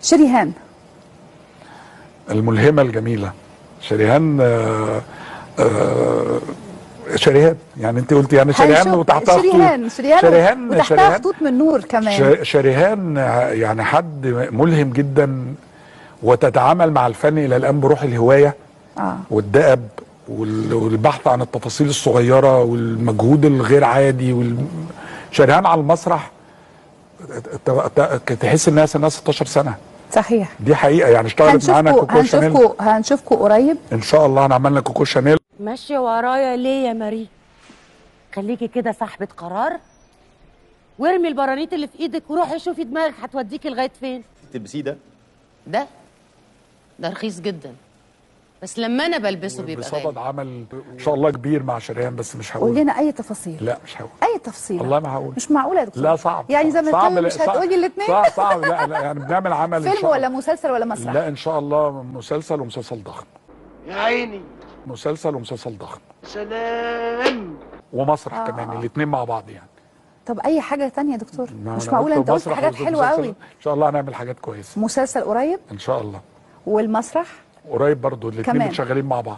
شريهان الملهمه الجميله شريهان. شريهان يعني انت قلت يعني شريهان وتحتها خطوط. شريهان وتحتها خطوط من نور كمان. شريهان يعني حد ملهم جدا، وتتعامل مع الفن الى الان بروح الهوايه والدأب والبحث عن التفاصيل الصغيره والمجهود الغير عادي. شريهان على المسرح تحس انها سنها 16 سنه. صحيح، دي حقيقه. يعني اشتغلت معانا كوكو شانيل. هنشوفكم قريب ان شاء الله. انا عملنا كوكو شانيل. ماشيه ورايا ليه يا ماري؟ خليكي كده صاحبه قرار، وارمي البرانيت اللي في ايدك وروحي شوفي دماغك هتوديكي لغايه فين. تلبسيه ده رخيص جدا، بس لما انا بلبسه بيبقى غالي. بصدد عمل ان شاء الله كبير مع شريهان، بس مش هقول. قول لنا اي تفاصيل. لا مش هقول اي تفصيل. والله ما هقول. مش معقوله يا دكتور. لا صعب. يعني زي ما انت مش هتقولي الاثنين. صعب. لا يعني بنعمل عمل فيلم ولا مسلسل ولا مسرح؟ لا ان شاء الله مسلسل ومسلسل ضخم. يا عيني. مسلسل ومسلسل ضخم. سلام. ومسرح كمان، الاثنين مع بعض يعني. طب اي حاجه ثانيه يا دكتور؟ مش معقوله انت قلت حاجات حلوه قوي. ان شاء الله هنعمل حاجات كويسه. مسلسل قريب ان شاء الله. والمسرح قريب برضو، الاثنين شغالين مع بعض.